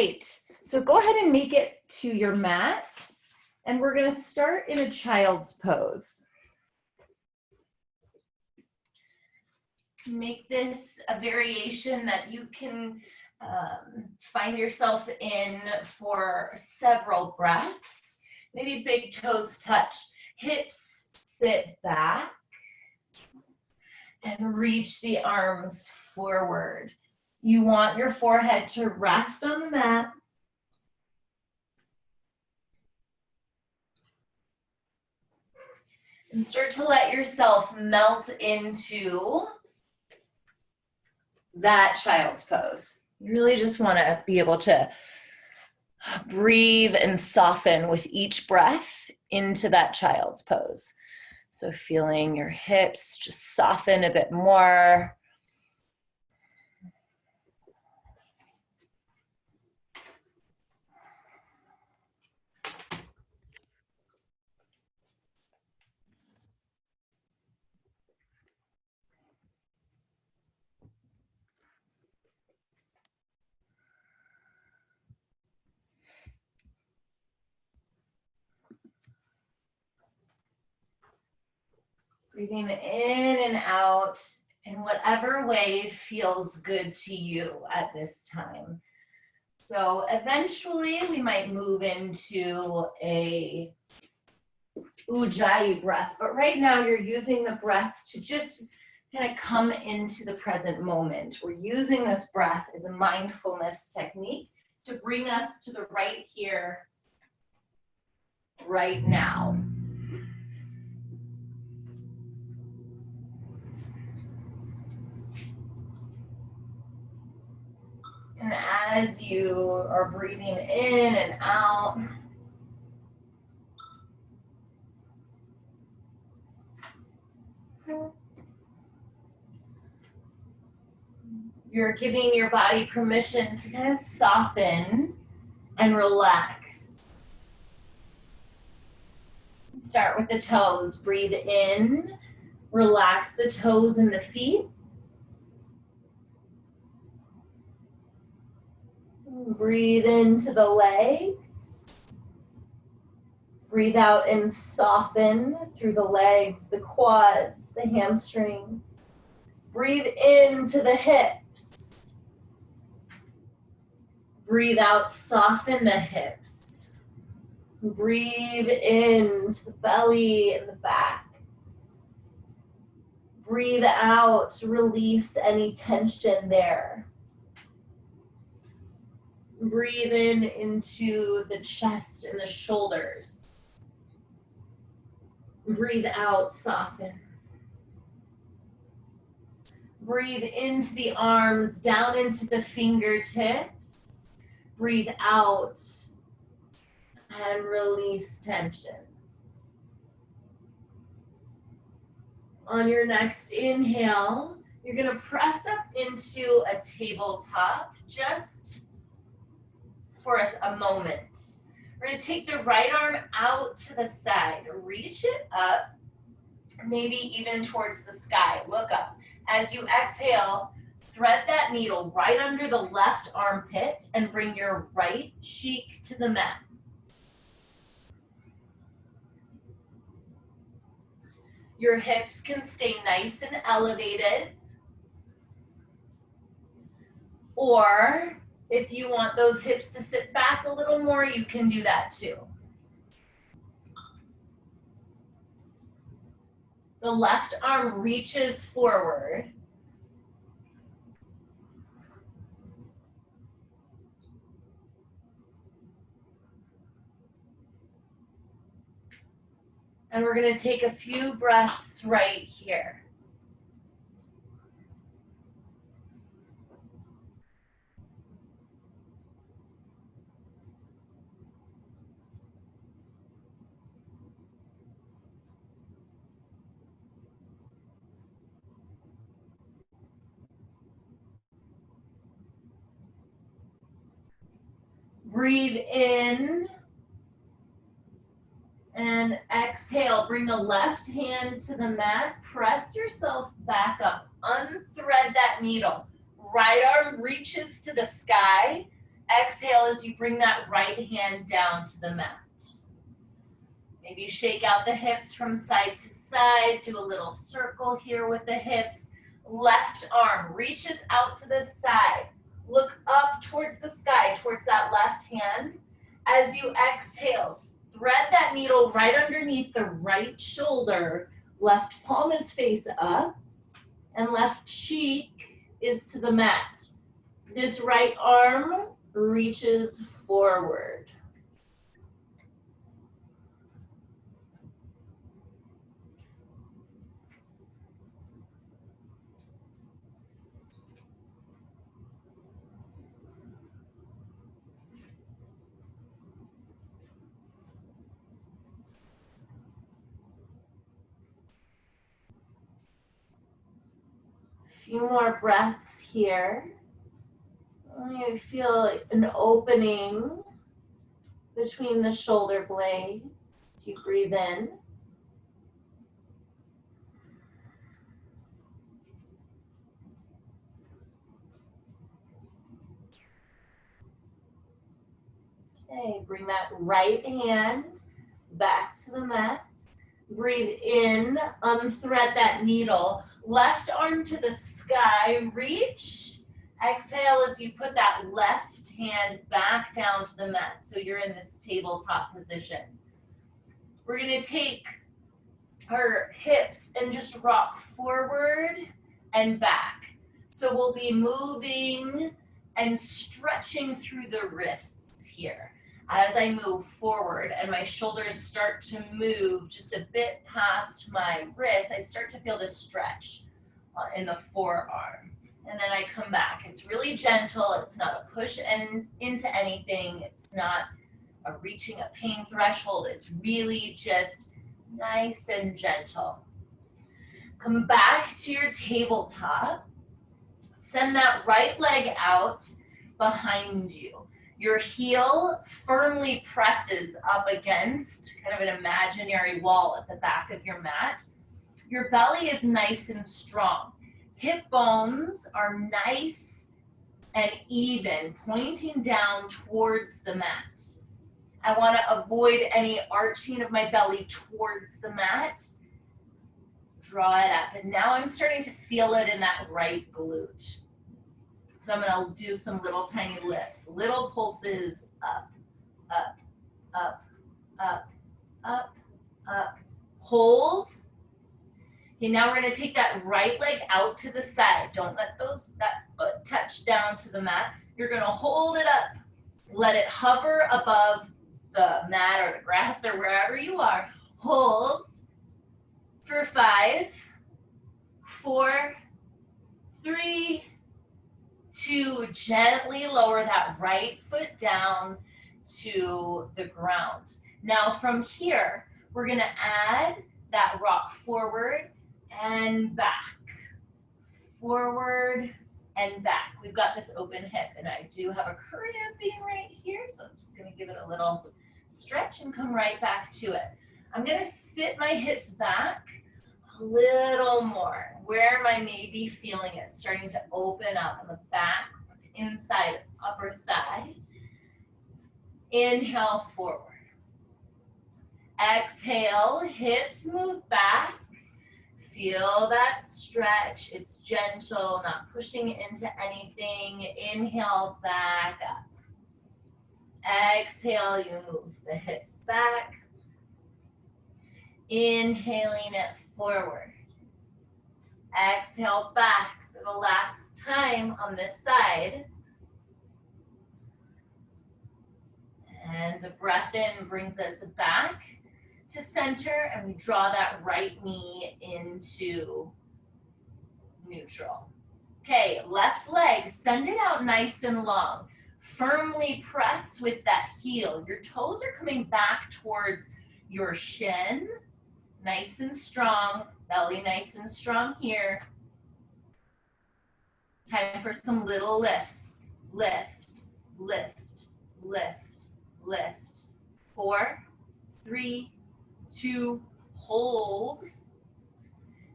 Great. So go ahead and make it to your mat, and we're going to start in a child's pose. Make this a variation that you can find yourself in for several breaths. Maybe big toes touch, hips sit back, and reach the arms forward. You want your forehead to rest on the mat. And start to let yourself melt into that child's pose. You really just want to be able to breathe and soften with each breath into that child's pose. So feeling your hips just soften a bit more. Breathing in and out in whatever way feels good to you at this time. So eventually we might move into a Ujjayi breath, but right now you're using the breath to just kind of come into the present moment. We're using this breath as a mindfulness technique to bring us to the right here, right now. And as you are breathing in and out, you're giving your body permission to kind of soften and relax. Start with the toes. Breathe in, relax the toes and the feet. Breathe into the legs. Breathe out and soften through the legs, the quads, the hamstrings. Breathe into the hips. Breathe out, soften the hips. Breathe into the belly and the back. Breathe out, release any tension there. Breathe in into the chest and the shoulders. Breathe out, soften. Breathe into the arms, down into the fingertips. Breathe out and release tension. On your next inhale, you're going to press up into a tabletop just for a moment. We're going to take the right arm out to the side, reach it up, maybe even towards the sky. Look up. As you exhale, thread that needle right under the left armpit and bring your right cheek to the mat. Your hips can stay nice and elevated. Or if you want those hips to sit back a little more, you can do that too. The left arm reaches forward. And we're going to take a few breaths right here. Breathe in and exhale. Bring the left hand to the mat. Press yourself back up. Unthread that needle. Right arm reaches to the sky Exhale as you bring that right hand down to the mat. Maybe shake out the hips from side to side. Do a little circle here with the hips. Left arm reaches out to the side. Look up towards the sky, towards that left hand. As you exhale, thread that needle right underneath the right shoulder. Left palm is face up, and left cheek is to the mat. This right arm reaches forward. Few more breaths here. You feel an opening between the shoulder blades. You breathe in. Okay, bring that right hand back to the mat. Breathe in, unthread that needle. Left arm to the sky, reach. Exhale as you put that left hand back down to the mat. So you're in this tabletop position. We're gonna take our hips and just rock forward and back. So we'll be moving and stretching through the wrists here. As I move forward and my shoulders start to move just a bit past my wrist, I start to feel this stretch in the forearm. And then I come back. It's really gentle. It's not a push into anything. It's not a reaching a pain threshold. It's really just nice and gentle. Come back to your tabletop. Send that right leg out behind you. Your heel firmly presses up against kind of an imaginary wall at the back of your mat. Your belly is nice and strong. Hip bones are nice and even, pointing down towards the mat. I want to avoid any arching of my belly towards the mat. Draw it up. And now I'm starting to feel it in that right glute. So I'm going to do some little tiny lifts, little pulses up, up, up, up, up, up. Hold. Okay, now we're going to take that right leg out to the side. Don't let that foot touch down to the mat. You're going to hold it up. Let it hover above the mat or the grass or wherever you are. Hold for 5, 4, 3, 2, gently lower that right foot down to the ground. Now from here, we're gonna add that rock forward and back, forward and back. We've got this open hip and I do have a cramping right here, so I'm just gonna give it a little stretch and come right back to it. I'm gonna sit my hips back a little more. Where am I maybe feeling it starting to open up on the back, inside upper thigh. Inhale forward. Exhale, hips move back. Feel that stretch. It's gentle, not pushing into anything. Inhale, back up. Exhale, you move the hips back. Inhaling it forward. Exhale back for the last time on this side. And a breath in brings us back to center, and we draw that right knee into neutral. Okay, left leg, send it out nice and long. Firmly press with that heel. Your toes are coming back towards your shin. Nice and strong, belly nice and strong here. Time for some little lifts. Lift, lift, lift, lift. 4, 3, 2, hold.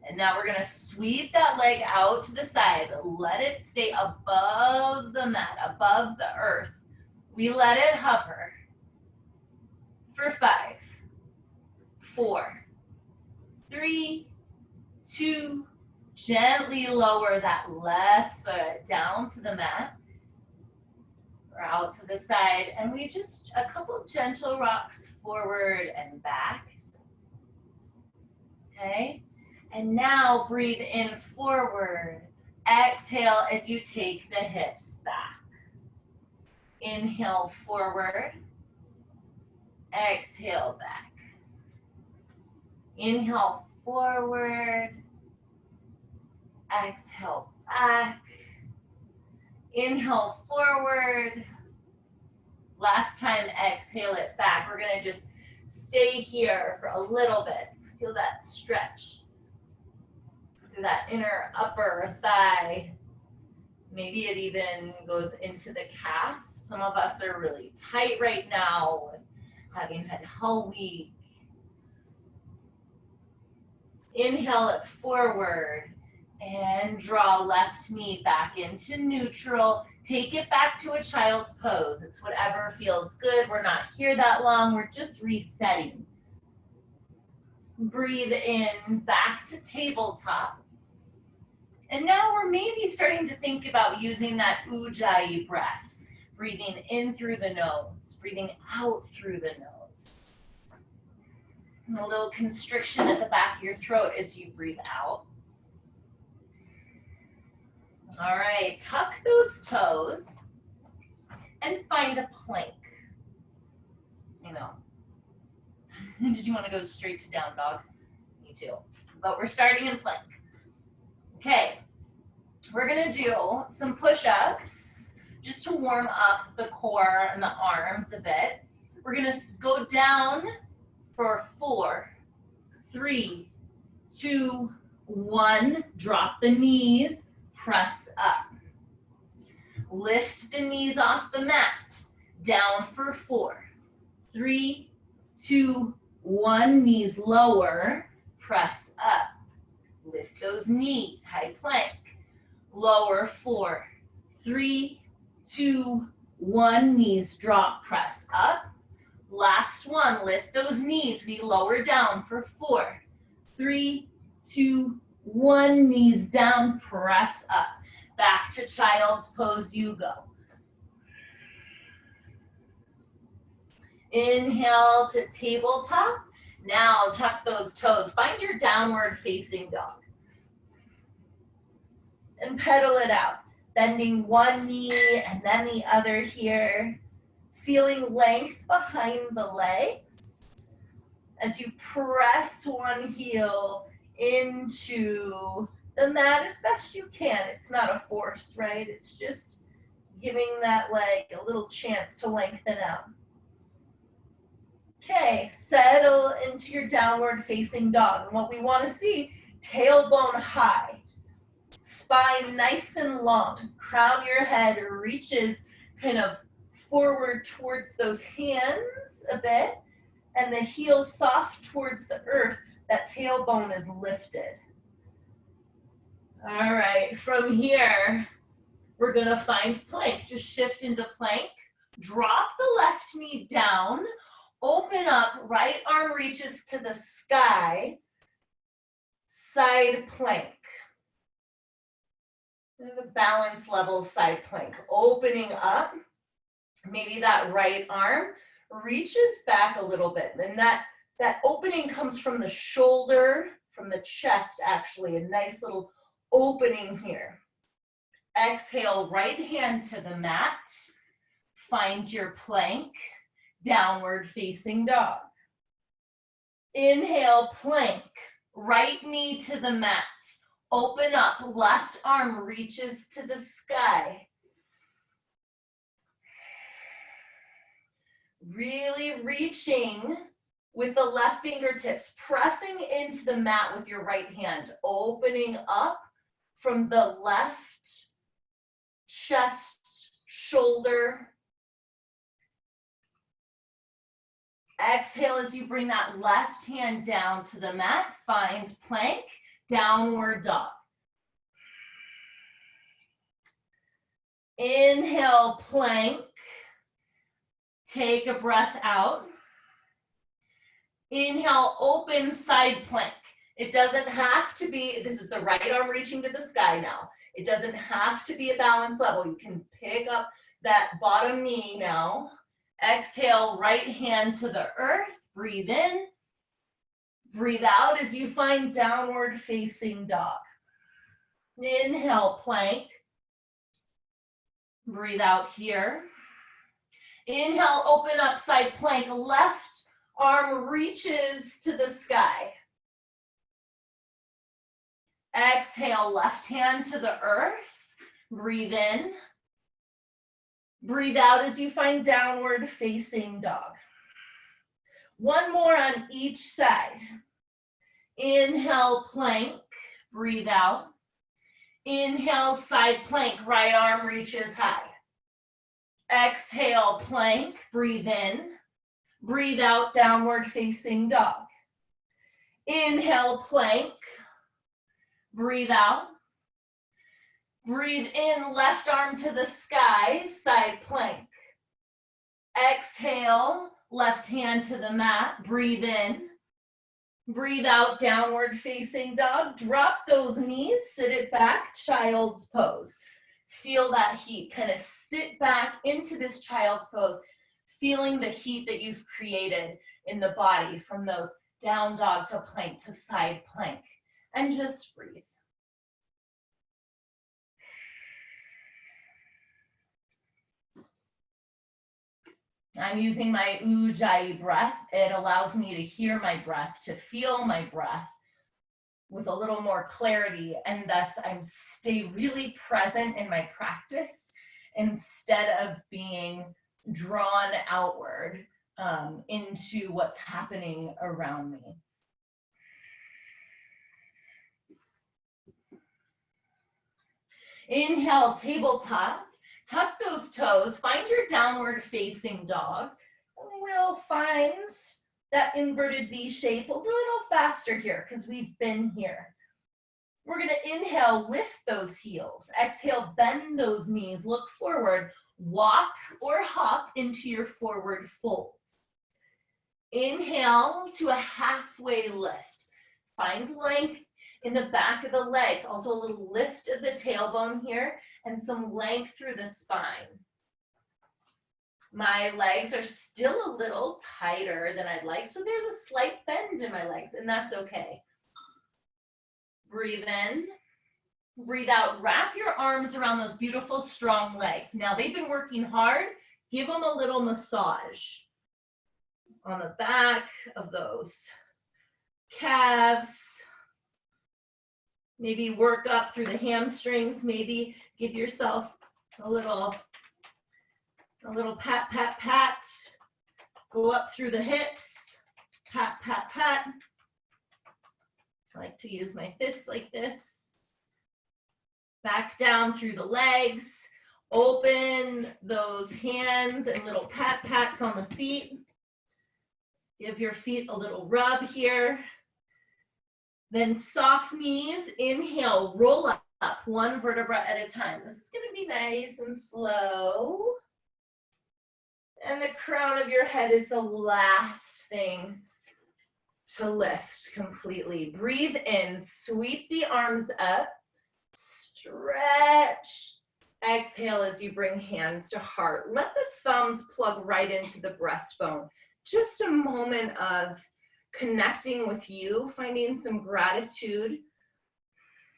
And now we're gonna sweep that leg out to the side. Let it stay above the mat, above the earth. We let it hover for 5, 4, 3, 2, gently lower that left foot down to the mat or out to the side, and we just a couple gentle rocks forward and back. Okay, and now breathe in forward. Exhale as you take the hips back. Inhale forward. Exhale back. Inhale forward. Exhale back. Inhale forward. Last time, exhale it back. We're gonna just stay here for a little bit. Feel that stretch through that inner upper thigh. Maybe it even goes into the calf. Some of us are really tight right now with having had Hell Week. Inhale it forward and draw left knee back into neutral. Take it back to a child's pose. It's whatever feels good. We're not here that long. We're just resetting. Breathe in back to tabletop. And now we're maybe starting to think about using that Ujjayi breath. Breathing in through the nose, breathing out through the nose. And a little constriction at the back of your throat as you breathe out. All right, tuck those toes and find a plank. You know, did you want to go straight to down dog? Me too, but we're starting in plank. Okay, we're gonna do some push-ups just to warm up the core and the arms a bit. We're gonna go down for 4, 3, 2, 1. Drop the knees, press up. Lift the knees off the mat. Down for 4, 3, 2, 1. Knees lower, press up. Lift those knees, high plank. Lower 4, 3, 2, 1. Knees drop, press up. Last one, lift those knees. We lower down for 4, 3, 2, 1. Knees down, press up. Back to child's pose you go. Inhale to tabletop. Now tuck those toes. Find your downward facing dog. And pedal it out. Bending one knee and then the other here. Feeling length behind the legs. As you press one heel into the mat as best you can. It's not a force, right? It's just giving that leg a little chance to lengthen out. Okay, settle into your downward facing dog. And what we want to see, tailbone high, spine nice and long, crown of your head reaches kind of forward towards those hands a bit, and the heel soft towards the earth, that tailbone is lifted. All right, from here, we're gonna find plank. Just shift into plank, drop the left knee down, open up, right arm reaches to the sky, side plank. The balance level side plank, opening up, maybe that right arm reaches back a little bit. And that opening comes from the shoulder, from the chest actually, a nice little opening here. Exhale, right hand to the mat, find your plank, downward facing dog. Inhale, plank, right knee to the mat. Open up, left arm reaches to the sky. Really reaching with the left fingertips, pressing into the mat with your right hand, opening up from the left chest, shoulder. Exhale as you bring that left hand down to the mat, find plank, downward dog. Inhale, plank. Take a breath out. Inhale, open side plank. It doesn't have to be, this is the right arm reaching to the sky now. It doesn't have to be a balance level. You can pick up that bottom knee now. Exhale, right hand to the earth. Breathe in. Breathe out as you find downward facing dog. Inhale, plank. Breathe out here. Inhale, open up side plank. Left arm reaches to the sky. Exhale, left hand to the earth. Breathe in. Breathe out as you find downward facing dog. One more on each side. Inhale, plank. Breathe out. Inhale, side plank. Right arm reaches high. Exhale, plank. Breathe in. Breathe out, downward facing dog. Inhale, plank. Breathe out. Breathe in, left arm to the sky, side plank. Exhale, left hand to the mat. Breathe in. Breathe out, downward facing dog. Drop those knees, sit it back, child's pose. Feel that heat, kind of sit back into this child's pose, feeling the heat that you've created in the body from those down dog to plank to side plank. And just breathe. I'm using my Ujjayi breath. It allows me to hear my breath, to feel my breath with a little more clarity, and thus I stay really present in my practice instead of being drawn outward into what's happening around me. Inhale, tabletop. Tuck those toes, find your downward facing dog. And we'll find that inverted V shape a little faster here because we've been here. We're gonna inhale, lift those heels. Exhale, bend those knees, look forward. Walk or hop into your forward fold. Inhale to a halfway lift. Find length in the back of the legs. Also a little lift of the tailbone here and some length through the spine. My legs are still a little tighter than I'd like, so there's a slight bend in my legs, and that's okay. Breathe in, breathe out. Wrap your arms around those beautiful, strong legs. Now they've been working hard. Give them a little massage on the back of those calves. Maybe work up through the hamstrings. Maybe give yourself a little pat, pat, pat. Go up through the hips. Pat, pat, pat. I like to use my fists like this. Back down through the legs. Open those hands and little pat, pats on the feet. Give your feet a little rub here. Then soft knees, inhale, roll up one vertebra at a time. This is gonna be nice and slow. And the crown of your head is the last thing to lift completely. Breathe in, sweep the arms up, stretch. Exhale as you bring hands to heart. Let the thumbs plug right into the breastbone. Just a moment of connecting with you, finding some gratitude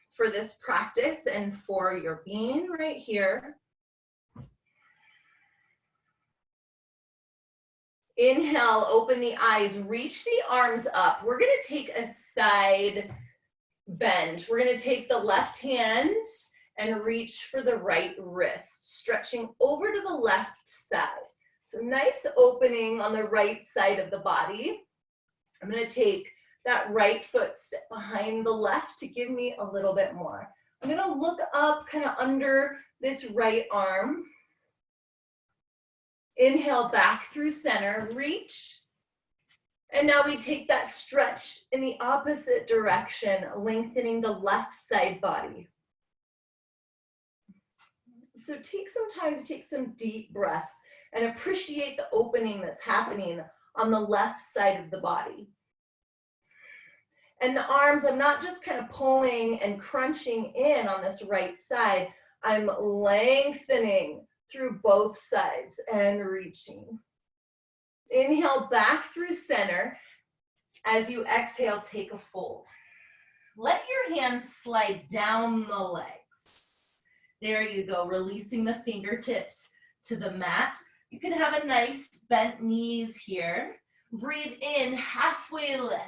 for this practice and for your being right here. Inhale, open the eyes, reach the arms up. We're gonna take a side bend. We're gonna take the left hand and reach for the right wrist, stretching over to the left side. So nice opening on the right side of the body. I'm gonna take that right foot, step behind the left to give me a little bit more. I'm gonna look up kind of under this right arm. Inhale back through center, reach. And now we take that stretch in the opposite direction, lengthening the left side body. So take some time to take some deep breaths and appreciate the opening that's happening on the left side of the body. And the arms, I'm not just kind of pulling and crunching in on this right side, I'm lengthening through both sides and reaching. Inhale back through center. As you exhale, take a fold. Let your hands slide down the legs. There you go, releasing the fingertips to the mat. You can have a nice bent knees here. Breathe in, halfway lift.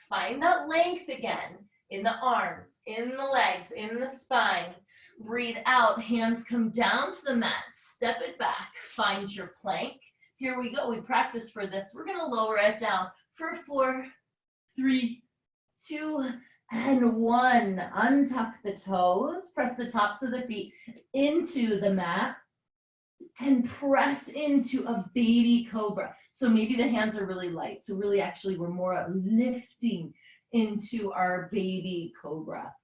Find that length again in the arms, in the legs, in the spine. Breathe out, hands come down to the mat. Step it back, find your plank. Here we go, we practiced for this. We're gonna lower it down for 4, 3, 2, and 1. Untuck the toes, press the tops of the feet into the mat, and press into a baby cobra. So maybe the hands are really light. So really actually we're more lifting into our baby cobra.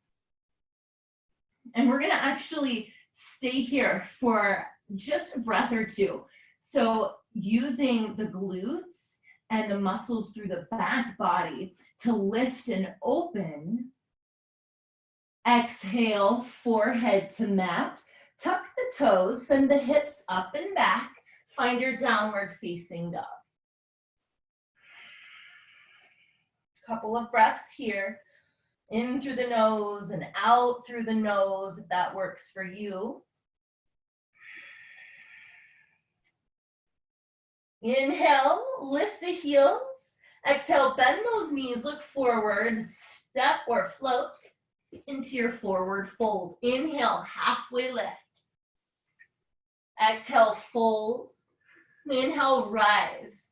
And we're gonna actually stay here for just a breath or two. So using the glutes and the muscles through the back body to lift and open. Exhale, forehead to mat. Tuck the toes, send the hips up and back. Find your downward facing dog. Couple of breaths here. In through the nose and out through the nose, if that works for you. Inhale, lift the heels. Exhale, bend those knees, look forward, step or float into your forward fold. Inhale, halfway lift. Exhale, fold. Inhale, rise.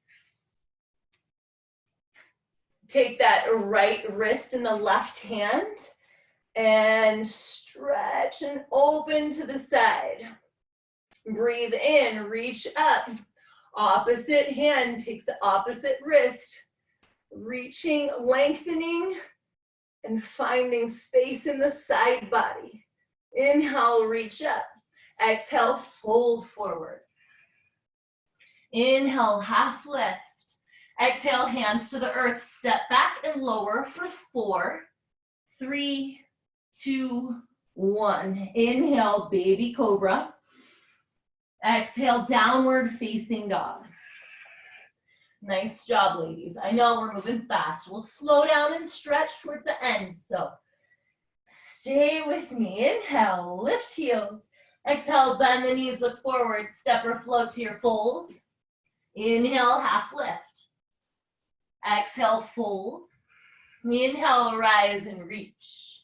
Take that right wrist in the left hand and stretch and open to the side. Breathe in, reach up. Opposite hand takes the opposite wrist. Reaching, lengthening, and finding space in the side body. Inhale, reach up. Exhale, fold forward. Inhale, half lift. Exhale, hands to the earth. Step back and lower for 4, 3, 2, 1. Inhale, baby cobra. Exhale, downward facing dog. Nice job, ladies. I know we're moving fast. We'll slow down and stretch towards the end. So stay with me. Inhale, lift heels. Exhale, bend the knees, look forward. Step or float to your fold. Inhale, half lift. Exhale, fold. Inhale, rise and reach.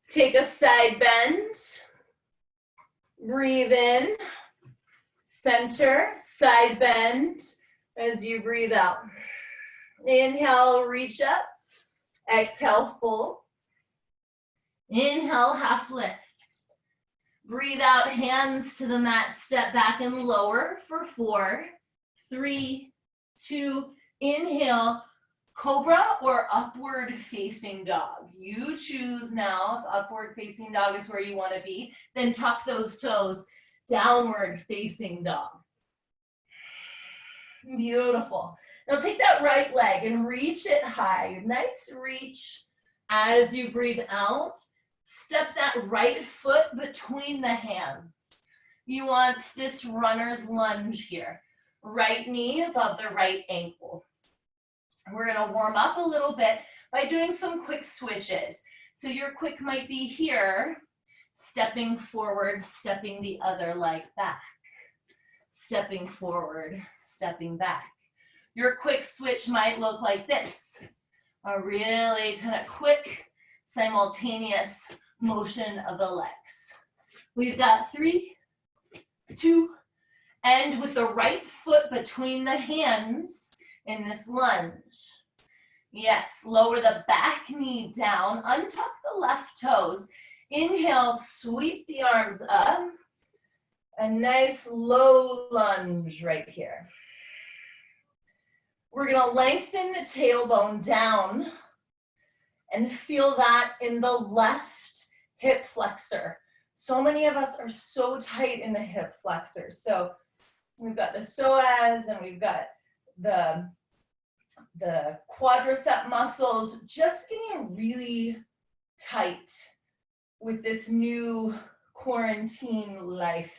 Take a side bend. Breathe in. Center, side bend as you breathe out. Inhale, reach up. Exhale, fold. Inhale, half lift. Breathe out, hands to the mat, step back and lower for 4, 3, 2, inhale, cobra or upward facing dog. You choose now if upward facing dog is where you want to be. Then tuck those toes, downward facing dog. Beautiful. Now take that right leg and reach it high. Nice reach as you breathe out. Step that right foot between the hands. You want this runner's lunge here. Right knee above the right ankle. We're gonna warm up a little bit by doing some quick switches. So your quick might be here, stepping forward, stepping the other leg back. Stepping forward, stepping back. Your quick switch might look like this. A really kind of quick, simultaneous motion of the legs. We've got 3, 2, and with the right foot between the hands in this lunge. Yes, lower the back knee down, untuck the left toes. Inhale, sweep the arms up. A nice low lunge right here. We're gonna lengthen the tailbone down and feel that in the left hip flexor. So many of us are so tight in the hip flexors. So we've got the psoas and we've got the quadricep muscles just getting really tight with this new quarantine life.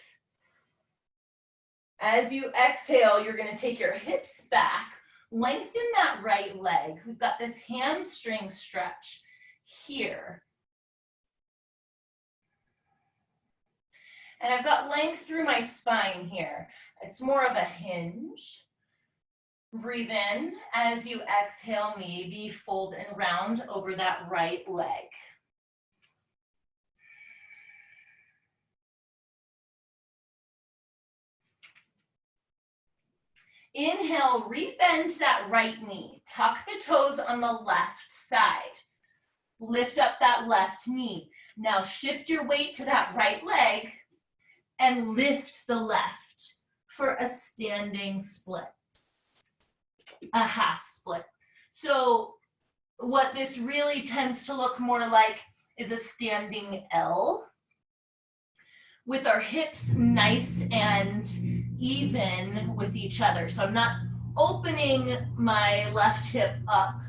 As you exhale, you're going to take your hips back, lengthen that right leg. We've got this hamstring stretch here. And I've got length through my spine here. It's more of a hinge. Breathe in. As you exhale, maybe fold and round over that right leg. Inhale, rebend that right knee. Tuck the toes on the left side. Lift up that left knee. Now shift your weight to that right leg and lift the left for a standing split, a half split. So what this really tends to look more like is a standing L with our hips nice and even with each other. So I'm not opening my left hip up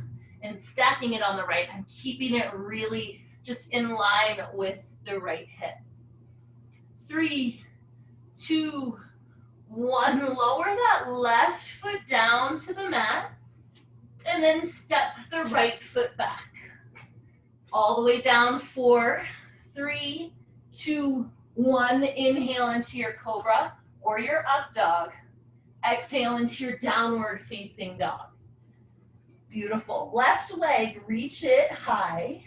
and stacking it on the right. I'm keeping it really just in line with the right hip. 3, 2, 1. Lower that left foot down to the mat and then step the right foot back. All the way down. 4, 3, 2, 1. Inhale into your cobra or your up dog. Exhale into your downward facing dog. Beautiful. Left leg, reach it high.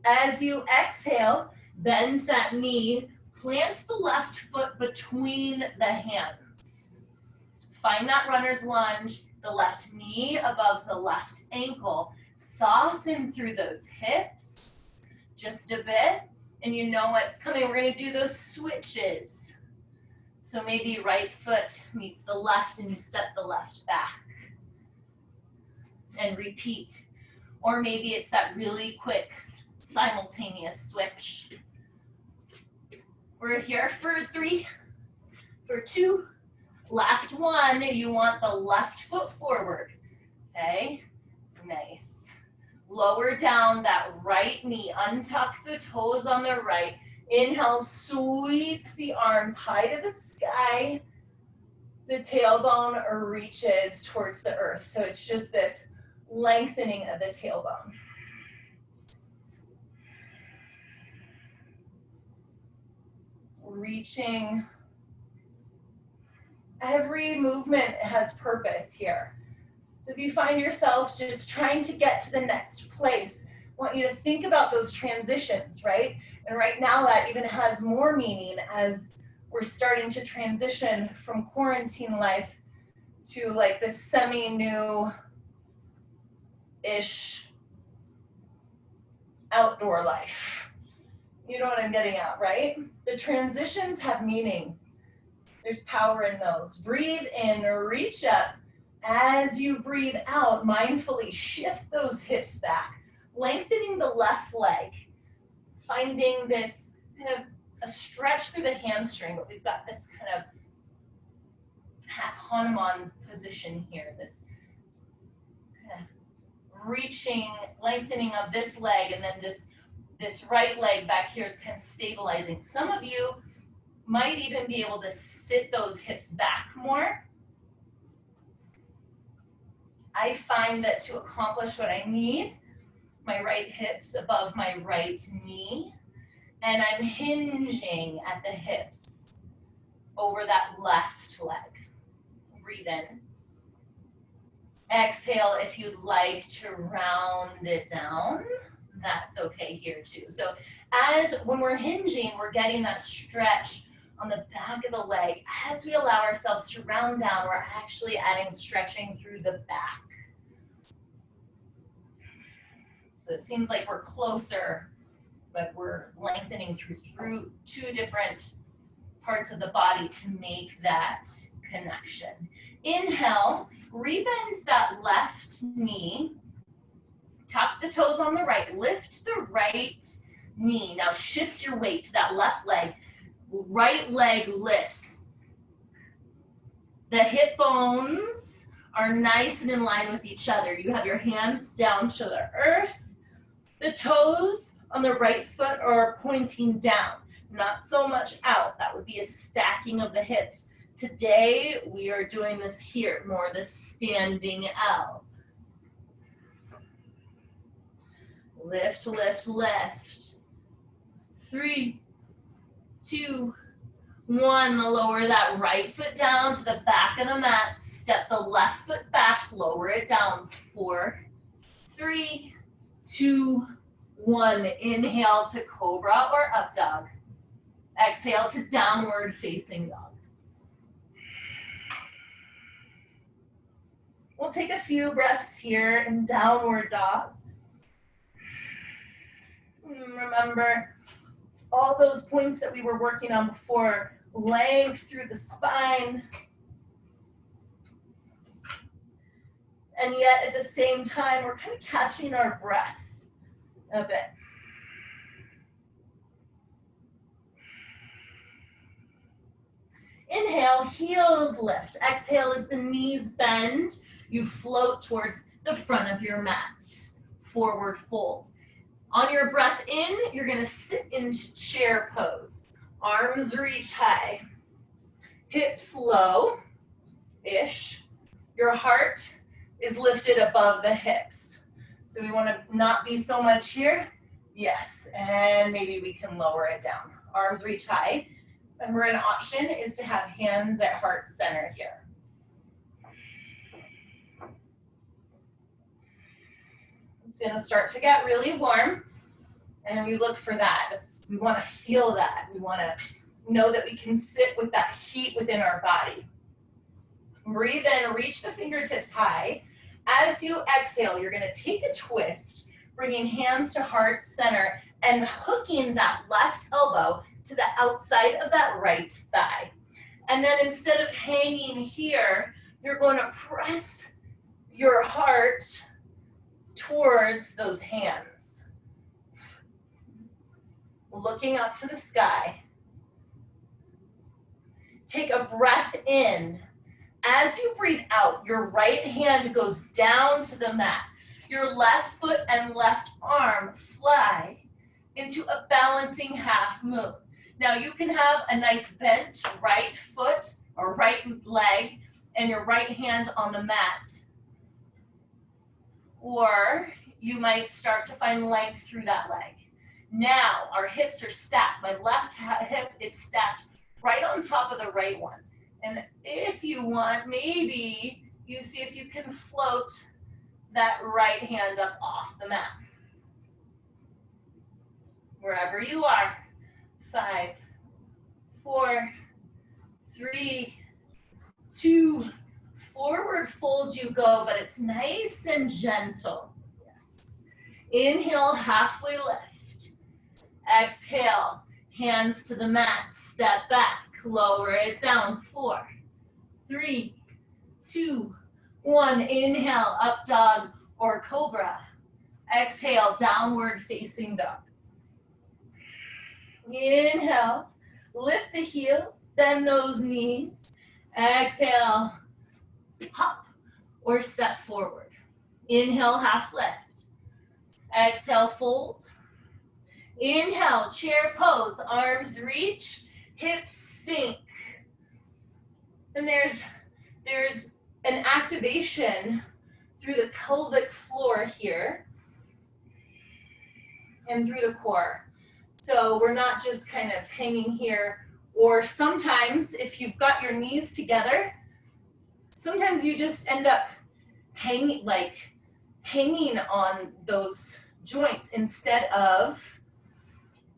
As you exhale, bend that knee, plant the left foot between the hands. Find that runner's lunge, the left knee above the left ankle. Soften through those hips just a bit. And you know what's coming. We're going to do those switches. So maybe right foot meets the left and you step the left back. And repeat. Or maybe it's that really quick simultaneous switch. We're here for 3, for 2. Last one, you want the left foot forward. Okay, nice. Lower down that right knee, untuck the toes on the right. Inhale, sweep the arms high to the sky. The tailbone reaches towards the earth. So it's just this lengthening of the tailbone. Reaching. Every movement has purpose here. So if you find yourself just trying to get to the next place, I want you to think about those transitions, right? And right now that even has more meaning as we're starting to transition from quarantine life to like this semi-new-ish outdoor life. You know what I'm getting at, right? The transitions have meaning. There's power in those. Breathe in, reach up. As you breathe out, mindfully shift those hips back, lengthening the left leg, finding this kind of a stretch through the hamstring, but we've got this kind of half Hanuman position here, this kind of reaching, lengthening of this leg, and then this right leg back here is kind of stabilizing. Some of you might even be able to sit those hips back more. I find that to accomplish what I need, my right hip's above my right knee, and I'm hinging at the hips over that left leg. Breathe in. Exhale if you'd like to round it down. That's okay here too. So when we're hinging, we're getting that stretch on the back of the leg. As we allow ourselves to round down, we're actually adding stretching through the back. So it seems like we're closer, but we're lengthening through 2 different parts of the body to make that connection. Inhale, rebend that left knee. Tuck the toes on the right. Lift the right knee. Now shift your weight to that left leg. Right leg lifts. The hip bones are nice and in line with each other. You have your hands down to the earth. The toes on the right foot are pointing down, not so much out. That would be a stacking of the hips. Today, we are doing this here, more the standing L. Lift, lift, lift. 3, 2, 1. Lower that right foot down to the back of the mat. Step the left foot back, lower it down. 4, 3, 2, 1. Inhale to cobra or up dog. Exhale to downward facing dog. We'll take a few breaths here in downward dog. Remember all those points that we were working on before. Length through the spine. And yet at the same time, we're kind of catching our breath a bit. Inhale, heels lift. Exhale as the knees bend. You float towards the front of your mat. Forward fold. On your breath in, you're gonna sit into chair pose. Arms reach high. Hips low-ish. Your heart is lifted above the hips. So we wanna not be so much here. Yes, and maybe we can lower it down. Arms reach high. Remember, an option is to have hands at heart center here. It's gonna start to get really warm, and we look for that. We wanna feel that. We wanna know that we can sit with that heat within our body. Breathe in, reach the fingertips high. As you exhale, you're gonna take a twist, bringing hands to heart center and hooking that left elbow to the outside of that right thigh. And then instead of hanging here, you're going to press your heart towards those hands. Looking up to the sky. Take a breath in. As you breathe out, your right hand goes down to the mat. Your left foot and left arm fly into a balancing half moon. Now you can have a nice bent right foot or right leg and your right hand on the mat. Or you might start to find length through that leg. Now our hips are stacked. My left hip is stacked right on top of the right one. And if you want, maybe you see if you can float that right hand up off the mat. Wherever you are. 5, 4, 3, 2, forward fold you go, but it's nice and gentle. Yes. Inhale, halfway lift. Exhale, hands to the mat, step back, lower it down. 4, 3, 2, 1. Inhale, up dog or cobra. Exhale, downward facing dog. Inhale, lift the heels, bend those knees. Exhale, hop or step forward. Inhale, half lift. Exhale, fold. Inhale, chair pose, arms reach, hips sink. And there's an activation through the pelvic floor here and through the core. So we're not just kind of hanging here, or sometimes if you've got your knees together, sometimes you just end up hanging on those joints instead of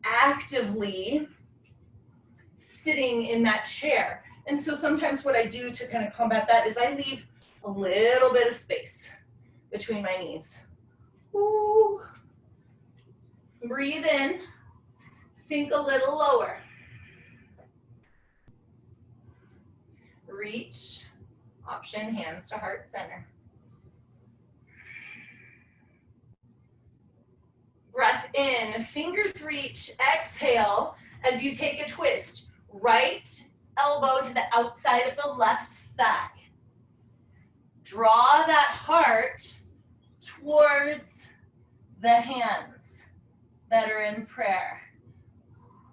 actively sitting in that chair. And so sometimes what I do to kind of combat that is I leave a little bit of space between my knees. Ooh. Breathe in. Sink a little lower. Reach, option, hands to heart center. Breath in, fingers reach, exhale as you take a twist. Right elbow to the outside of the left thigh. Draw that heart towards the hands that are in prayer.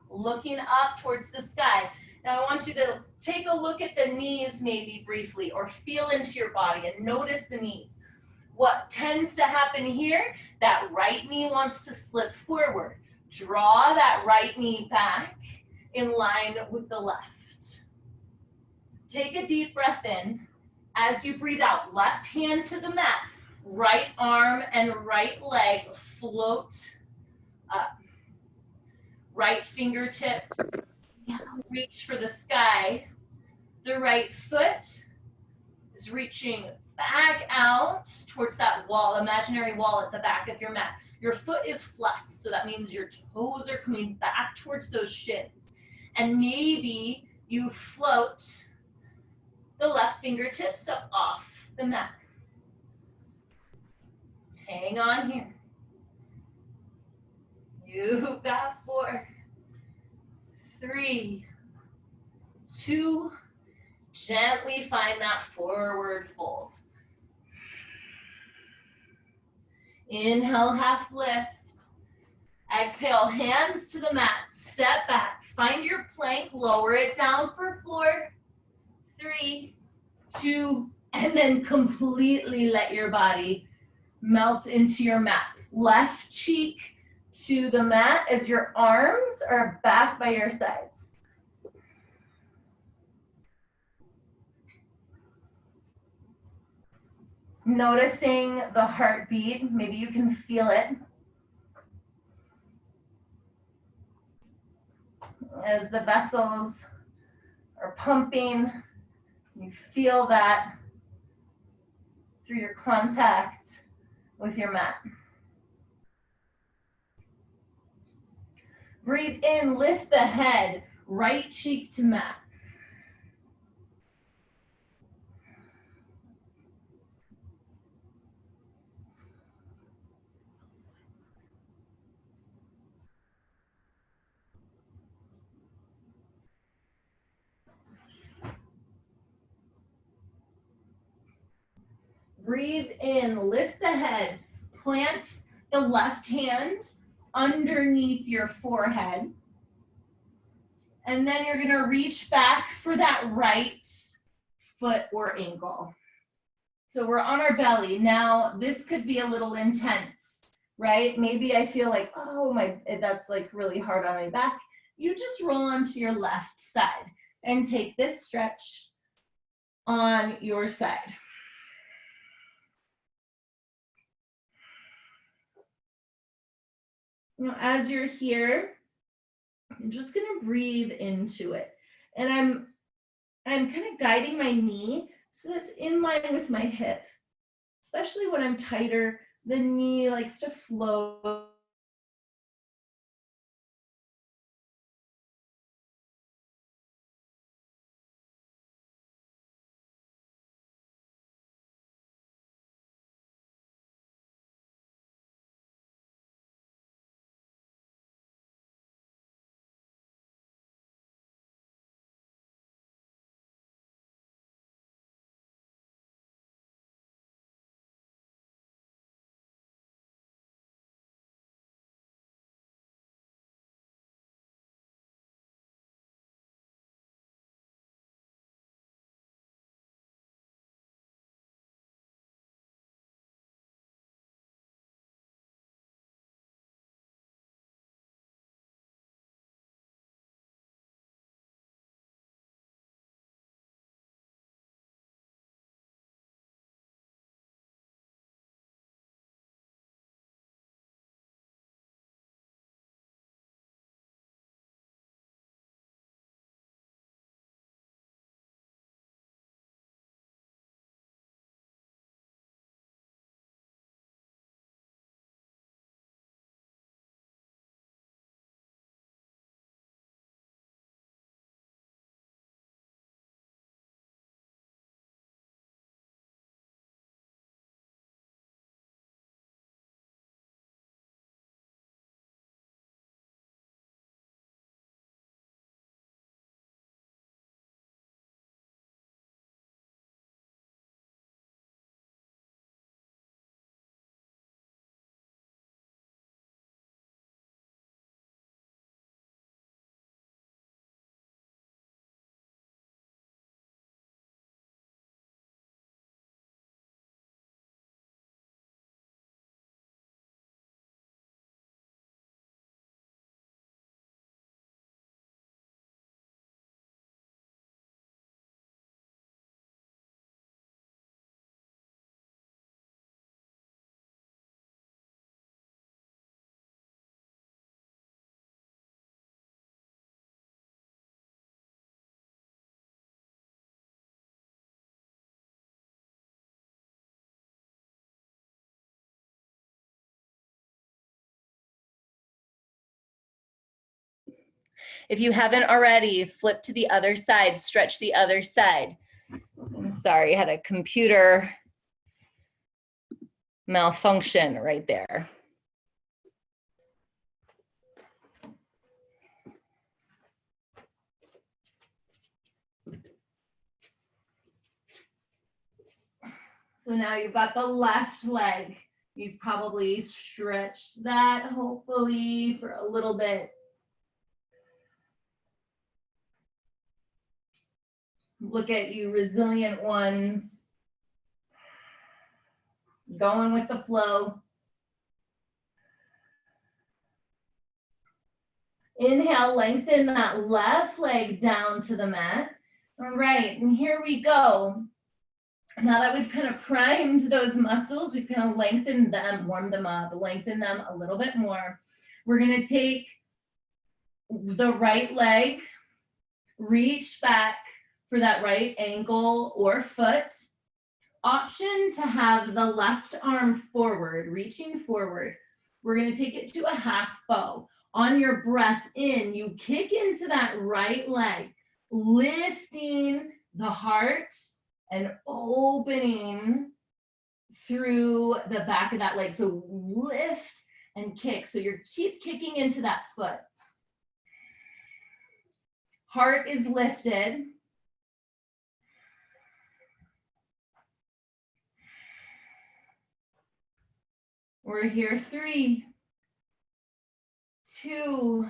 Looking up towards the sky. Now I want you to take a look at the knees maybe briefly, or feel into your body and notice the knees. What tends to happen here, that right knee wants to slip forward. Draw that right knee back in line with the left. Take a deep breath in. As you breathe out, left hand to the mat, right arm and right leg float up. Right fingertip, reach for the sky. The right foot is reaching back out towards that wall, imaginary wall at the back of your mat. Your foot is flexed, so that means your toes are coming back towards those shins. And maybe you float the left fingertips up off the mat. Hang on here. You've got 4, 3, 2, gently find that forward fold. Inhale, half lift. Exhale, hands to the mat, step back. Find your plank, lower it down for 4, 3, 2, and then completely let your body melt into your mat. Left cheek to the mat as your arms are back by your sides. Noticing the heartbeat, maybe you can feel it. As the vessels are pumping, you feel that through your contact with your mat. Breathe in, lift the head, right cheek to mat. Breathe in, lift the head, plant the left hand underneath your forehead. And then you're gonna reach back for that right foot or ankle. So we're on our belly. Now, this could be a little intense, right? Maybe I feel like, oh, that's like really hard on my back. You just roll onto your left side and take this stretch on your side. Now, as you're here, I'm just gonna breathe into it. And I'm kind of guiding my knee so that's in line with my hip. Especially when I'm tighter, the knee likes to float If you haven't already, flip to the other side, stretch the other side. I'm sorry, I had a computer malfunction right there. So now you've got the left leg. You've probably stretched that, hopefully, for a little bit. Look at you, resilient ones. Going with the flow. Inhale, lengthen that left leg down to the mat. All right, and here we go. Now that we've kind of primed those muscles, we've kind of lengthened them, warmed them up, lengthened them a little bit more. We're gonna take the right leg, reach back for that right ankle or foot. Option to have the left arm forward, reaching forward. We're gonna take it to a half bow. On your breath in, you kick into that right leg, lifting the heart and opening through the back of that leg. So lift and kick. So you keep kicking into that foot. Heart is lifted. We're here, 3, 2,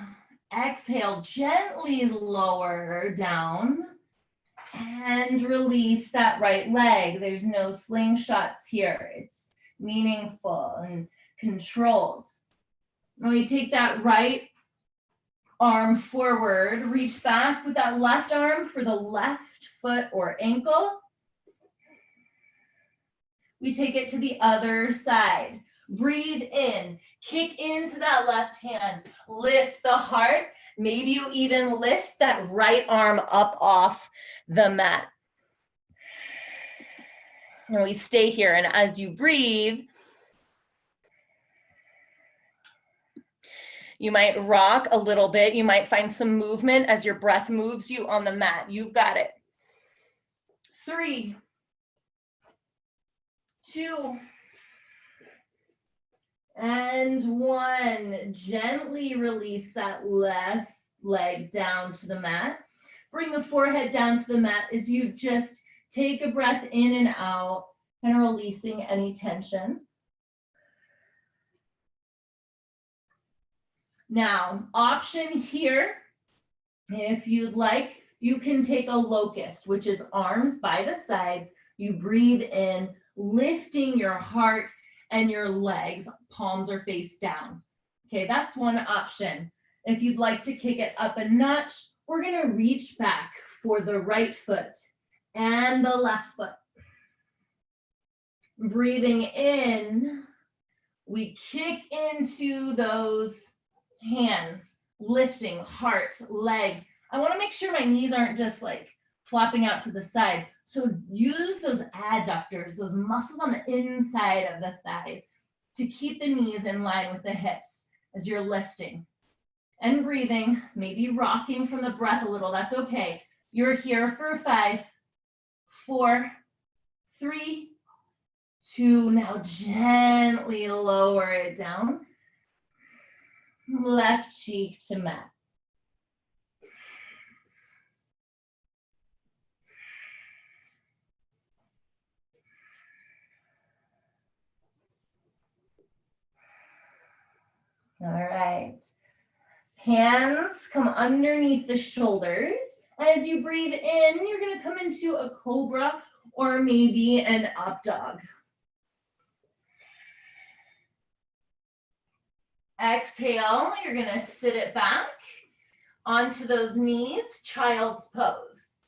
exhale, gently lower down. And release that right leg. There's no slingshots here. It's meaningful and controlled. When we take that right arm forward, reach back with that left arm for the left foot or ankle. We take it to the other side. Breathe in, kick into that left hand, lift the heart. Maybe you even lift that right arm up off the mat. And we stay here, and as you breathe, you might rock a little bit. You might find some movement as your breath moves you on the mat. You've got it. 3, 2, and 1. Gently release that left leg down to the mat. Bring the forehead down to the mat as you just take a breath in and out, kind of releasing any tension. Now, option here, if you'd like, you can take a locust, which is arms by the sides. You breathe in, lifting your heart and your legs, palms are face down. Okay, that's one option. If you'd like to kick it up a notch, we're gonna reach back for the right foot and the left foot. Breathing in, we kick into those hands, lifting heart, legs. I wanna make sure my knees aren't just like flopping out to the side. So use those adductors, those muscles on the inside of the thighs to keep the knees in line with the hips as you're lifting and breathing, maybe rocking from the breath a little, that's okay. You're here for 5, 4, 3, 2, now gently lower it down. Left cheek to mat. All right. Hands come underneath the shoulders. As you breathe in, you're going to come into a cobra or maybe an up dog. Exhale, you're going to sit it back onto those knees, child's pose.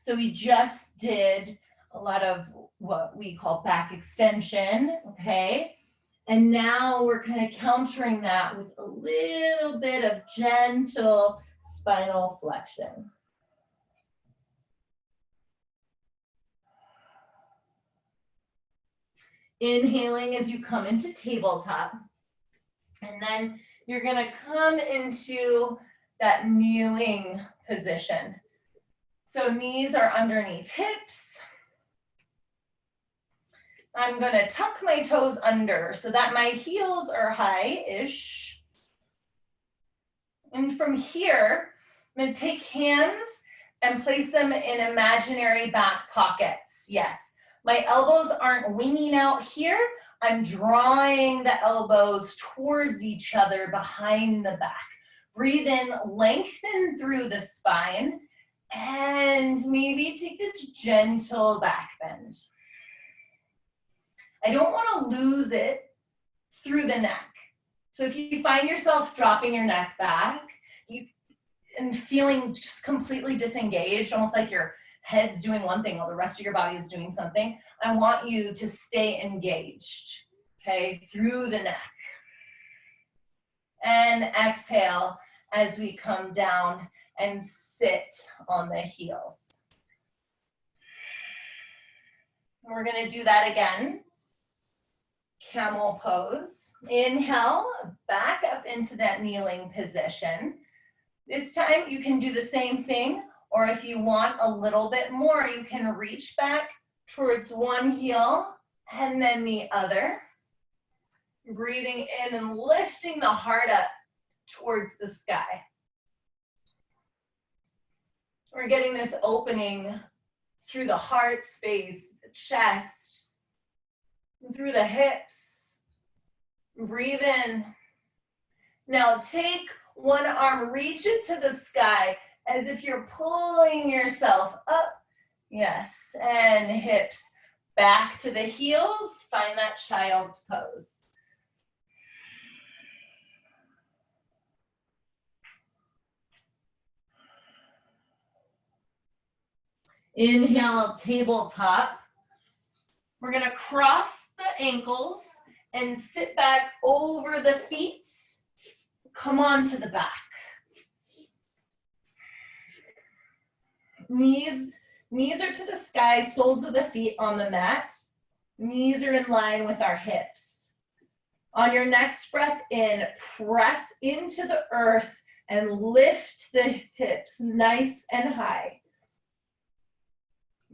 So we just did a lot of what we call back extension, okay? And now we're kind of countering that with a little bit of gentle spinal flexion. Inhaling as you come into tabletop. And then you're gonna come into that kneeling position. So knees are underneath hips. I'm gonna tuck my toes under so that my heels are high-ish. And from here, I'm gonna take hands and place them in imaginary back pockets. Yes, my elbows aren't winging out here. I'm drawing the elbows towards each other behind the back. Breathe in, lengthen through the spine, and maybe take this gentle back bend. I don't want to lose it through the neck. So if you find yourself dropping your neck back and feeling just completely disengaged, almost like your head's doing one thing while the rest of your body is doing something, I want you to stay engaged, okay, through the neck. And exhale as we come down and sit on the heels. And we're gonna do that again. Camel pose. Inhale, back up into that kneeling position. This time you can do the same thing, or if you want a little bit more, you can reach back towards one heel and then the other. Breathing in and lifting the heart up towards the sky. We're getting this opening through the heart space, the chest, through the hips. Breathe in. Now take one arm, reach it to the sky as if you're pulling yourself up. Yes, and hips back to the heels. Find that child's pose. Inhale, tabletop. We're gonna cross the ankles and sit back over the feet. Come on to the back. Knees are to the sky, soles of the feet on the mat. Knees are in line with our hips. On your next breath in, press into the earth and lift the hips nice and high.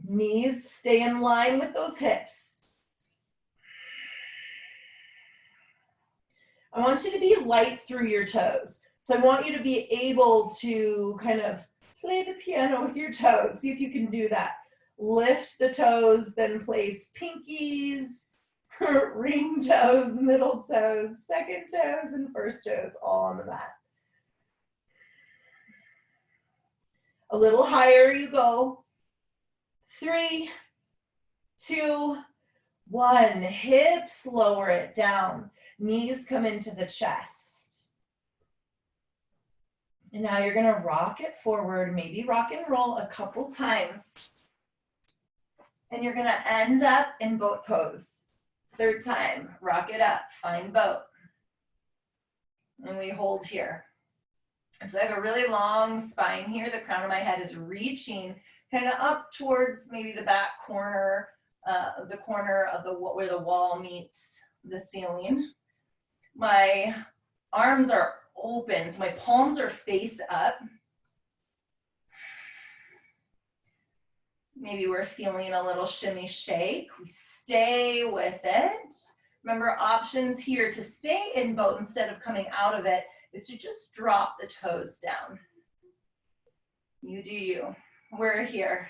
Knees stay in line with those hips. I want you to be light through your toes. So I want you to be able to kind of play the piano with your toes. See if you can do that. Lift the toes, then place pinkies, ring toes, middle toes, second toes, and first toes all on the mat. A little higher you go. 3, 2, 1. Hips, lower it down. Knees come into the chest. And now you're gonna rock it forward, maybe rock and roll a couple times. And you're gonna end up in boat pose. Third time, rock it up, find boat. And we hold here. So I have a really long spine here. The crown of my head is reaching kind of up towards maybe the back corner, the corner of where the wall meets the ceiling. My arms are open, so my palms are face up. Maybe we're feeling a little shimmy shake. We stay with it. Remember, options here to stay in boat instead of coming out of it is to just drop the toes down. You do you. We're here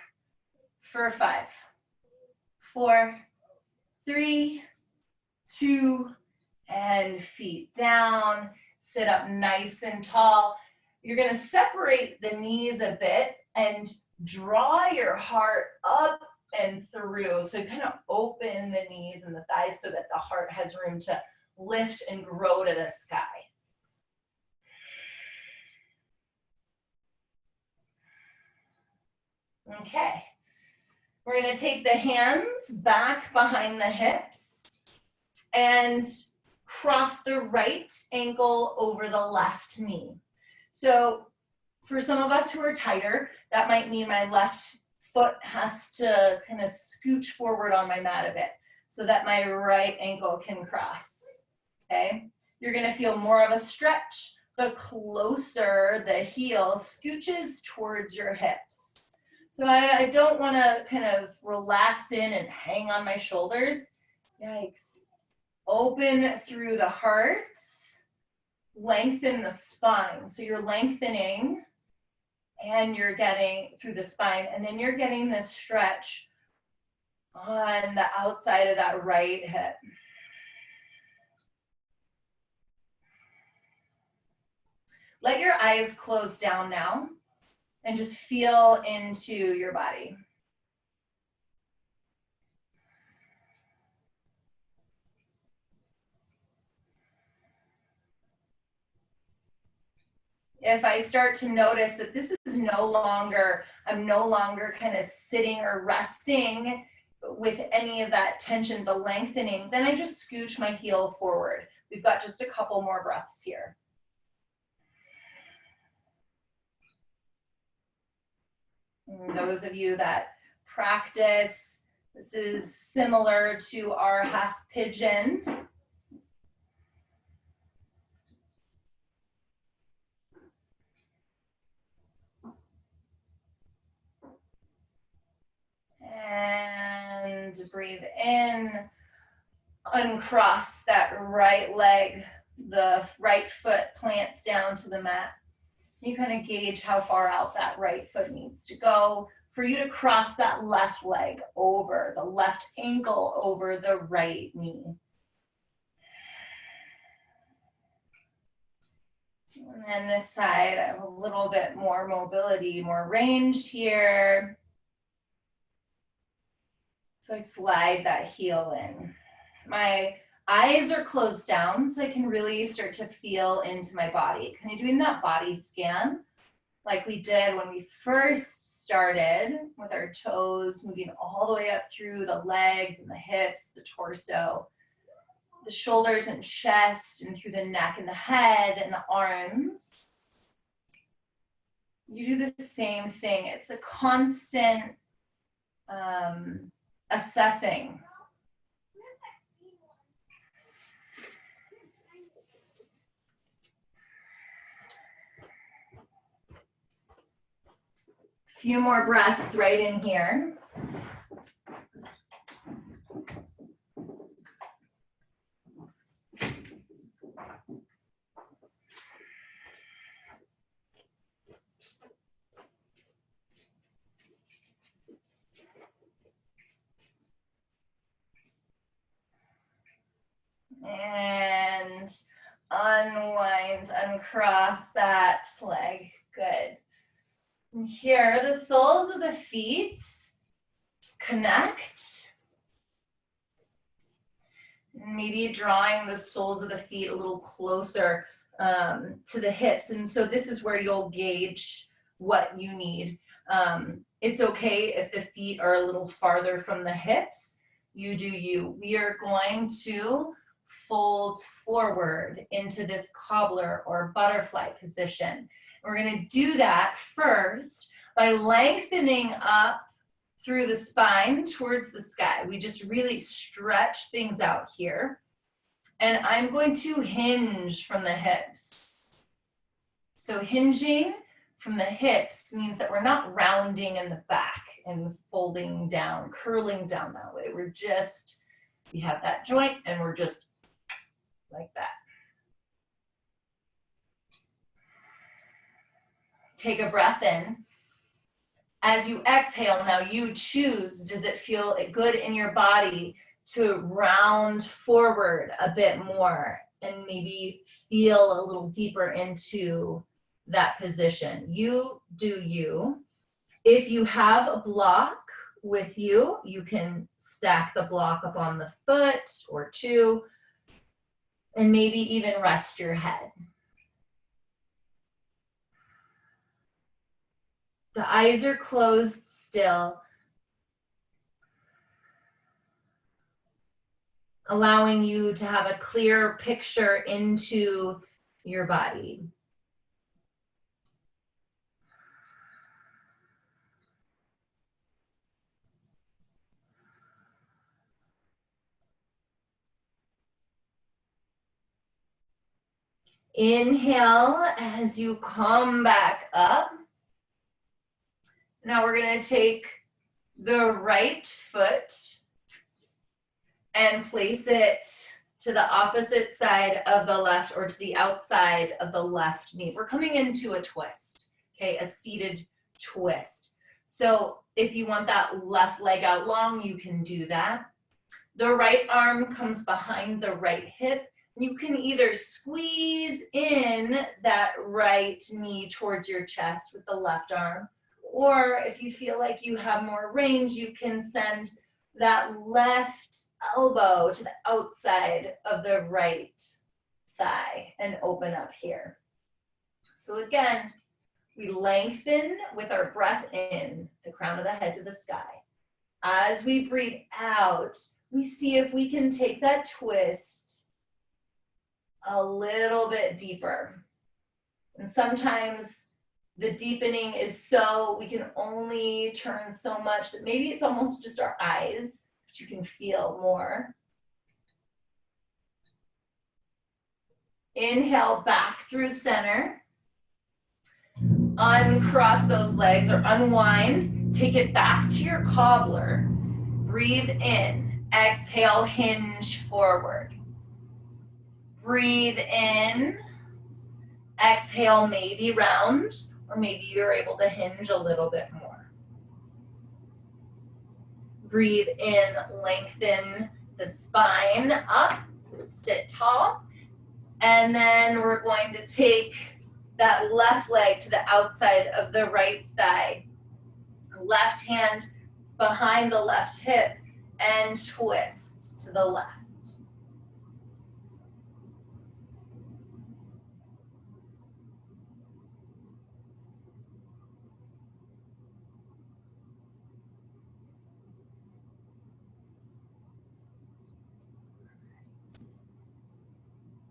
for 5, 4, 3, 2, and feet down. Sit up nice and tall. You're gonna separate the knees a bit and draw your heart up and through. So kind of open the knees and the thighs so that the heart has room to lift and grow to the sky. Okay, we're gonna take the hands back behind the hips and cross the right ankle over the left knee. So for some of us who are tighter, that might mean my left foot has to kind of scooch forward on my mat a bit so that my right ankle can cross, okay? you're gonna feel more of a stretch the closer the heel scooches towards your hips. So I don't wanna kind of relax in and hang on my shoulders. Yikes. Open through the heart, lengthen the spine. So you're lengthening and you're getting through the spine, and then you're getting this stretch on the outside of that right hip. Let your eyes close down now and just feel into your body. If I start to notice that this is no longer, I'm no longer kind of sitting or resting with any of that tension, the lengthening, then I just scooch my heel forward. We've got just a couple more breaths here. And those of you that practice, this is similar to our half pigeon. And breathe in, uncross that right leg, the right foot plants down to the mat. You kind of gauge how far out that right foot needs to go for you to cross that left leg over, the left ankle over the right knee. And then this side, I have a little bit more mobility, more range here. So I slide that heel in. My eyes are closed down so I can really start to feel into my body. Kind of doing that body scan like we did when we first started with our toes, moving all the way up through the legs and the hips, the torso, the shoulders and chest, and through the neck and the head and the arms. You do the same thing. It's a constant assessing. Few more breaths right in here. And unwind, uncross that leg. Good. And here, the soles of the feet connect. Maybe drawing the soles of the feet a little closer to the hips. And so this is where you'll gauge what you need. It's okay if the feet are a little farther from the hips. You do you. We are going to fold forward into this cobbler or butterfly position. We're going to do that first by lengthening up through the spine towards the sky. We just really stretch things out here. And I'm going to hinge from the hips. So hinging from the hips means that we're not rounding in the back and folding down, curling down that way. We're just, we have that joint and we're just like that. Take a breath in. As you exhale, now you choose, does it feel good in your body to round forward a bit more and maybe feel a little deeper into that position? You do you. If you have a block with you, you can stack the block up on the foot or two, and maybe even rest your head. The eyes are closed still, allowing you to have a clear picture into your body. Inhale as you come back up. Now we're going to take the right foot and place it to the opposite side of the left or to the outside of the left knee. We're coming into a twist, okay, a seated twist. So if you want that left leg out long, you can do that. The right arm comes behind the right hip. You can either squeeze in that right knee towards your chest with the left arm, or if you feel like you have more range, you can send that left elbow to the outside of the right thigh and open up here. So again, we lengthen with our breath in, the crown of the head to the sky. As we breathe out, we see if we can take that twist a little bit deeper. And sometimes the deepening is so we can only turn so much that maybe it's almost just our eyes, but you can feel more. Inhale back through center. Uncross those legs or unwind. Take it back to your cobbler. Breathe in. Exhale, hinge forward. Breathe in. Exhale, maybe round, or maybe you're able to hinge a little bit more. Breathe in, lengthen the spine up, sit tall. And then we're going to take that left leg to the outside of the right thigh. Left hand behind the left hip and twist to the left.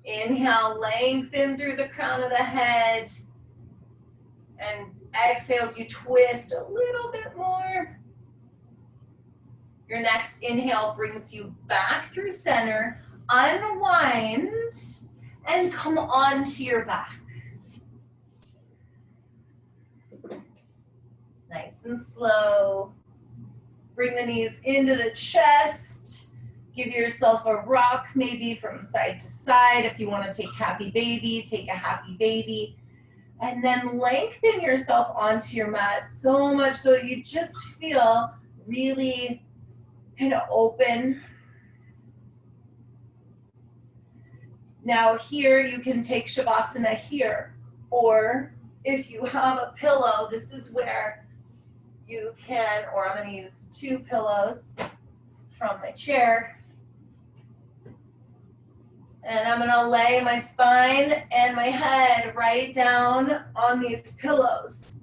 Inhale, lengthen through the crown of the head. And exhale as you twist a little bit more. Your next inhale brings you back through center. Unwind and come onto your back. Nice and slow. Bring the knees into the chest. Give yourself a rock, maybe from side to side. If you want to take happy baby, take a happy baby. And then lengthen yourself onto your mat so much so you just feel really kind of open. Now here you can take Shavasana here, or if you have a pillow, this is where you can, or I'm going to use 2 pillows from my chair. And I'm gonna lay my spine and my head right down on these pillows.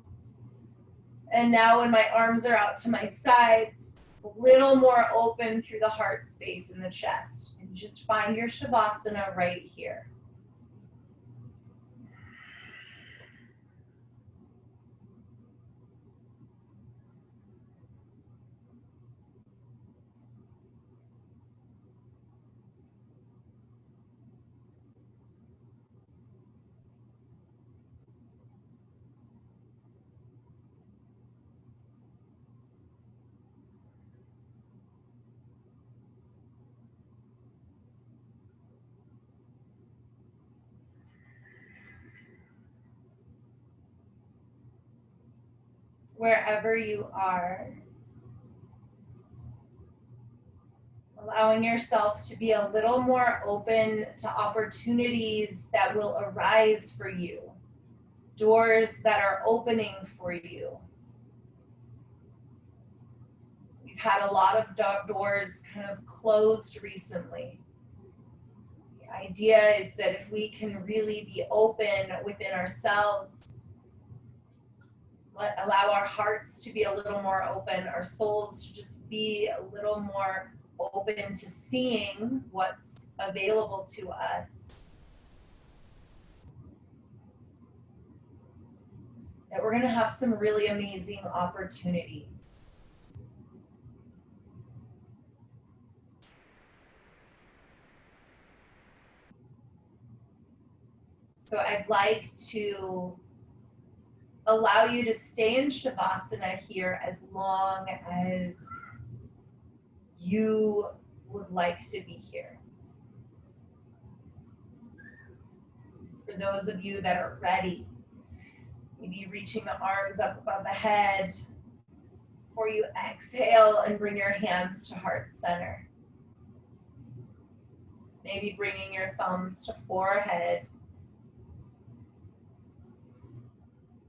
And now when my arms are out to my sides, a little more open through the heart space in the chest. And just find your Shavasana right here. Wherever you are, allowing yourself to be a little more open to opportunities that will arise for you, doors that are opening for you. We've had a lot of doors kind of closed recently. The idea is that if we can really be open within ourselves, allow our hearts to be a little more open, our souls to just be a little more open to seeing what's available to us, that we're going to have some really amazing opportunities. So I'd like to allow you to stay in Shavasana here as long as you would like to be here. For those of you that are ready, maybe reaching the arms up above the head, or you exhale and bring your hands to heart center. Maybe bringing your thumbs to forehead.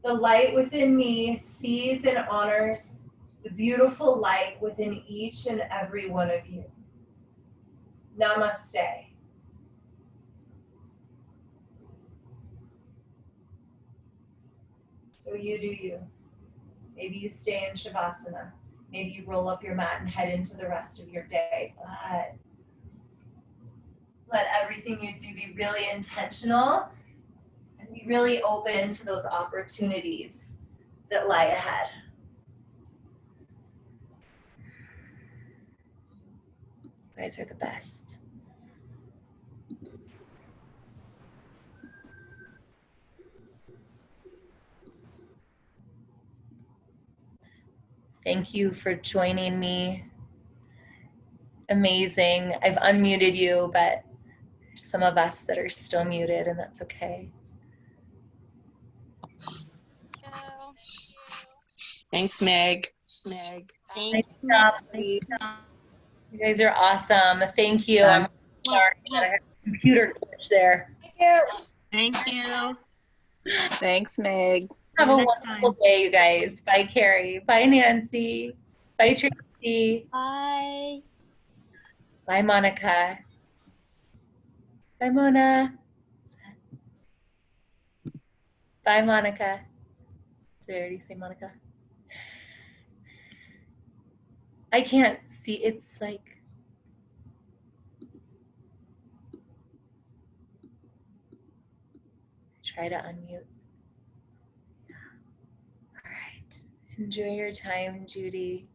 The light within me sees and honors the beautiful light within each and every one of you. Namaste. So you do you. Maybe you stay in Shavasana. Maybe you roll up your mat and head into the rest of your day. But let everything you do be really intentional and be really open to those opportunities that lie ahead. You guys are the best. Thank you for joining me. Amazing. I've unmuted you, but there's some of us that are still muted, and that's okay. Thanks, Meg. Nice job. You guys are awesome. Thank you. I'm sorry that I had a computer glitch there. Thank you. Thanks, Meg. Have a wonderful day, you guys. Bye, Carrie. Bye, Nancy. Bye, Tracy. Bye. Bye, Monica. Bye, Mona. Bye, Monica. Did I already say Monica? I can't see. It's like... Try to unmute. All right. Enjoy your time, Judy.